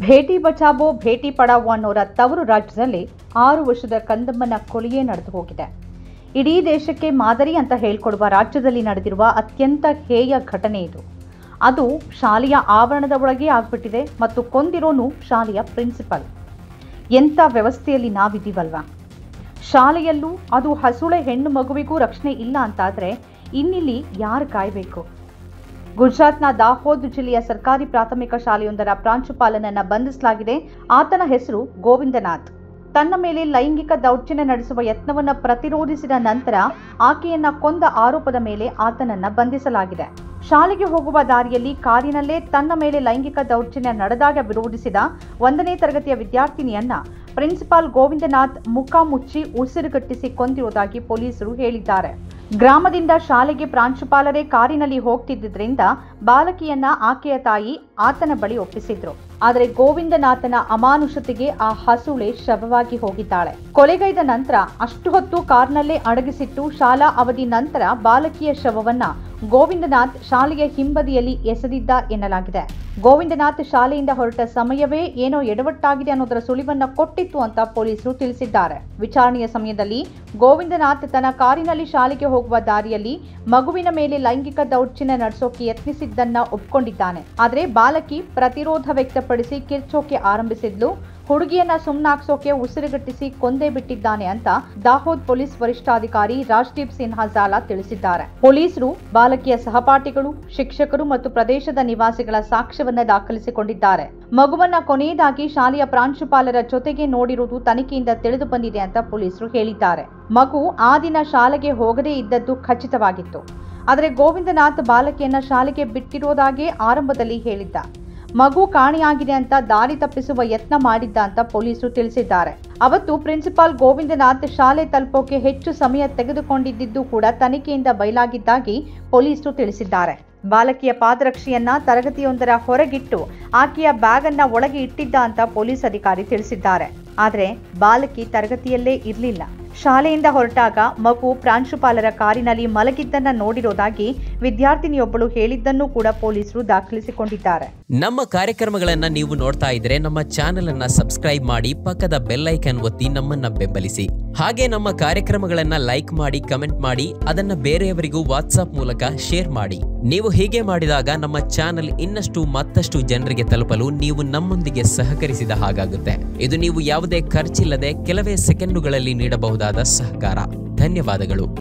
ಭೇಟಿ ಬಚಾವೋ ಭೇಟಿ ಪಡಾವೋ ಅನ್ನೋರ ತವರು ರಾಜ್ಯದಲ್ಲಿ 6 ವರ್ಷದ ಕಂದಮ್ಮನ ಕೊಲೆಯೇ ನಡೆದು ಹೋಗಿದೆ. ಇಡೀ ದೇಶಕ್ಕೆ ಮಾದರಿ ಅಂತ ಹೇಳ್ಕೊಡುವ ರಾಜ್ಯದಲ್ಲಿ ನಡೆದಿರುವ ಅತ್ಯಂತ ಹೇಯ ಘಟನೆ ಇದು. ಅದು ಶಾಲೆಯ ಆವರಣದ ಒಳಗೆ ಆಗ್ಬಿಟ್ಟಿದೆ ಮತ್ತು ಕೊಂದಿರೋನು ಶಾಲೆಯ ಪ್ರಿನ್ಸಿಪಲ್. ಎಂಥ ವ್ಯವಸ್ಥೆಯಲ್ಲಿ ನಾವಿದ್ದೀವಲ್ವಾ? ಶಾಲೆಯಲ್ಲೂ ಅದು ಹಸುಳೆ ಹೆಣ್ಣು ಮಗುವಿಗೂ ರಕ್ಷಣೆ ಇಲ್ಲ ಅಂತಾದರೆ ಇನ್ನಿಲ್ಲಿ ಯಾರು ಕಾಯಬೇಕು? ಗುಜರಾತ್ನ ದಾಹೋದ್ ಜಿಲ್ಲೆಯ ಸರ್ಕಾರಿ ಪ್ರಾಥಮಿಕ ಶಾಲೆಯೊಂದರ ಪ್ರಾಂಶುಪಾಲನನ್ನ ಬಂಧಿಸಲಾಗಿದೆ. ಆತನ ಹೆಸರು ಗೋವಿಂದನಾಥ್. ತನ್ನ ಮೇಲೆ ಲೈಂಗಿಕ ದೌರ್ಜನ್ಯ ನಡೆಸುವ ಯತ್ನವನ್ನ ಪ್ರತಿರೋಧಿಸಿದ ನಂತರ ಆಕೆಯನ್ನ ಕೊಂದ ಆರೋಪದ ಮೇಲೆ ಆತನನ್ನ ಬಂಧಿಸಲಾಗಿದೆ. ಶಾಲೆಗೆ ಹೋಗುವ ದಾರಿಯಲ್ಲಿ ಕಾರಿನಲ್ಲೇ ತನ್ನ ಮೇಲೆ ಲೈಂಗಿಕ ದೌರ್ಜನ್ಯ ನಡೆದಾಗ ವಿರೋಧಿಸಿದ 1ನೇ ತರಗತಿಯ ವಿದ್ಯಾರ್ಥಿನಿಯನ್ನ ಪ್ರಿನ್ಸಿಪಾಲ್ ಗೋವಿಂದನಾಥ್ ಮುಖ ಮುಚ್ಚಿ ಉಸಿರುಗಟ್ಟಿಸಿ ಕೊಂದಿರುವುದಾಗಿ ಪೊಲೀಸರು ಹೇಳಿದ್ದಾರೆ. ಗ್ರಾಮದಿಂದ ಶಾಲೆಗೆ ಪ್ರಾಂಶುಪಾಲರೇ ಕಾರಿನಲ್ಲಿ ಹೋಗ್ತಿದ್ದರಿಂದ ಬಾಲಕಿಯನ್ನ ಆಕೆಯ ತಾಯಿ ಆತನ ಬಳಿ ಒಪ್ಪಿಸಿದ್ರು. ಆದರೆ ಗೋವಿಂದನಾಥನ ಅಮಾನುಷತೆಗೆ ಆ ಹಸುಳೆ ಶವವಾಗಿ ಹೋಗಿದ್ದಾಳೆ. ಕೊಲೆಗೈದ ನಂತರ ಅಷ್ಟು ಹೊತ್ತು ಕಾರ್ನಲ್ಲೇ ಅಡಗಿಸಿಟ್ಟು ಶಾಲಾ ಅವಧಿ ನಂತರ ಬಾಲಕಿಯ ಶವವನ್ನ ಗೋವಿಂದನಾಥ್ ಶಾಲೆಯ ಹಿಂಬದಿಯಲ್ಲಿ ಎಸೆದಿದ್ದ ಎನ್ನಲಾಗಿದೆ. ಗೋವಿಂದನಾಥ್ ಶಾಲೆಯಿಂದ ಹೊರಟ ಸಮಯವೇ ಏನೋ ಎಡವಟ್ಟಾಗಿದೆ ಅನ್ನೋದರ ಸುಳಿವನ್ನ ಕೊಟ್ಟಿತ್ತು ಅಂತ ಪೊಲೀಸರು ತಿಳಿಸಿದ್ದಾರೆ. ವಿಚಾರಣೆಯ ಸಮಯದಲ್ಲಿ ಗೋವಿಂದನಾಥ್ ತನ್ನ ಕಾರಿನಲ್ಲಿ ಶಾಲೆಗೆ ಹೋಗುವ ದಾರಿಯಲ್ಲಿ ಮಗುವಿನ ಮೇಲೆ ಲೈಂಗಿಕ ದೌರ್ಜನ್ಯ ನಡೆಸೋಕೆ ಯತ್ನಿಸಿದ್ದನ್ನ ಒಪ್ಕೊಂಡಿದ್ದಾನೆ. ಆದರೆ ಬಾಲಕಿ ಪ್ರತಿರೋಧ ವ್ಯಕ್ತಪಡಿಸಿ ಕಿರ್ಚೋಕೆ ಆರಂಭಿಸಿದ್ಲು. ಹುಡುಗಿಯನ್ನ ಸುಮ್ನಾಕ್ಸೋಕೆ ಉಸಿರುಗಟ್ಟಿಸಿ ಕೊಂದೇ ಬಿಟ್ಟಿದ್ದಾನೆ ಅಂತ ದಾಹೋದ್ ಪೊಲೀಸ್ ವರಿಷ್ಠಾಧಿಕಾರಿ ರಾಜ್ದೀಪ್ ಸಿನ್ಹಾ ಝಾಲಾ ತಿಳಿಸಿದ್ದಾರೆ. ಪೊಲೀಸರು ಬಾಲಕಿಯ ಸಹಪಾಠಿಗಳು, ಶಿಕ್ಷಕರು ಮತ್ತು ಪ್ರದೇಶದ ನಿವಾಸಿಗಳ ಸಾಕ್ಷ್ಯವನ್ನ ದಾಖಲಿಸಿಕೊಂಡಿದ್ದಾರೆ. ಮಗುವನ್ನ ಕೊನೆಯದಾಗಿ ಶಾಲೆಯ ಪ್ರಾಂಶುಪಾಲರ ಜೊತೆಗೆ ನೋಡಿರುವುದು ತನಿಖೆಯಿಂದ ತಿಳಿದು ಬಂದಿದೆ ಅಂತ ಪೊಲೀಸರು ಹೇಳಿದ್ದಾರೆ. ಮಗು ಆ ದಿನ ಶಾಲೆಗೆ ಹೋಗದೇ ಇದ್ದದ್ದು ಖಚಿತವಾಗಿತ್ತು. ಆದರೆ ಗೋವಿಂದನಾಥ್ ಬಾಲಕಿಯನ್ನ ಶಾಲೆಗೆ ಬಿಟ್ಟಿರೋದಾಗಿ ಆರಂಭದಲ್ಲಿ ಹೇಳಿದ್ದ. ಮಗು ಕಾಣೆಯಾಗಿದೆ ಅಂತ ದಾರಿ ತಪ್ಪಿಸುವ ಯತ್ನ ಮಾಡಿದ್ದ ಅಂತ ಪೊಲೀಸರು ತಿಳಿಸಿದ್ದಾರೆ. ಅವತ್ತು ಪ್ರಿನ್ಸಿಪಾಲ್ ಗೋವಿಂದನಾಥ್ ಶಾಲೆ ತಲುಪೋಕೆ ಹೆಚ್ಚು ಸಮಯ ತೆಗೆದುಕೊಂಡಿದ್ದು ಕೂಡ ತನಿಖೆಯಿಂದ ಬಯಲಾಗಿದ್ದಾಗಿ ಪೊಲೀಸರು ತಿಳಿಸಿದ್ದಾರೆ. ಬಾಲಕಿಯ ಪಾದರಕ್ಷೆಯನ್ನ ತರಗತಿಯೊಂದರ ಹೊರಗಿಟ್ಟು ಆಕೆಯ ಬ್ಯಾಗ್ ಅನ್ನ ಒಳಗೆ ಇಟ್ಟಿದ್ದ ಅಂತ ಪೊಲೀಸ್ ಅಧಿಕಾರಿ ತಿಳಿಸಿದ್ದಾರೆ. ಆದರೆ ಬಾಲಕಿ ತರಗತಿಯಲ್ಲೇ ಇರಲಿಲ್ಲ. ಶಾಲೆಯಿಂದ ಹೊರಟಾಗ ಮಗು ಪ್ರಾಂಶುಪಾಲರ ಕಾರಿನಲ್ಲಿ ಮಲಗಿದ್ದನ್ನ ನೋಡಿರೋದಾಗಿ ವಿದ್ಯಾರ್ಥಿನಿಯೊಬ್ಬಳು ಹೇಳಿದ್ದನ್ನು ಕೂಡ ಪೊಲೀಸರು ದಾಖಲಿಸಿಕೊಂಡಿದ್ದಾರೆ. ನಮ್ಮ ಕಾರ್ಯಕ್ರಮಗಳನ್ನ ನೀವು ನೋಡ್ತಾ ಇದ್ರೆ ನಮ್ಮ ಚಾನೆಲ್ ಅನ್ನ ಸಬ್ಸ್ಕ್ರೈಬ್ ಮಾಡಿ, ಪಕ್ಕದ ಬೆಲ್ ಐಕಾನ್ ಒತ್ತಿ ನಮ್ಮನ್ನ ಬೆಂಬಲಿಸಿ. ಹಾಗೆ ನಮ್ಮ ಕಾರ್ಯಕ್ರಮಗಳನ್ನ ಲೈಕ್ ಮಾಡಿ, ಕಮೆಂಟ್ ಮಾಡಿ, ಅದನ್ನ ಬೇರೆಯವರಿಗೂ ವಾಟ್ಸ್ಆಪ್ ಮೂಲಕ ಶೇರ್ ಮಾಡಿ. ನೀವು ಹೀಗೆ ಮಾಡಿದಾಗ ನಮ್ಮ ಚಾನೆಲ್ ಇನ್ನಷ್ಟು ಮತ್ತಷ್ಟು ಜನರಿಗೆ ತಲುಪಲು ನೀವು ನಮ್ಮೊಂದಿಗೆ ಸಹಕರಿಸಿದ ಹಾಗಾಗುತ್ತೆ. ಇದು ನೀವು ಯಾವುದೇ ಖರ್ಚಿಲ್ಲದೆ ಕೆಲವೇ ಸೆಕೆಂಡುಗಳಲ್ಲಿ ನೀಡಬಹುದಾದ ಸಹಕಾರ. ಧನ್ಯವಾದಗಳು.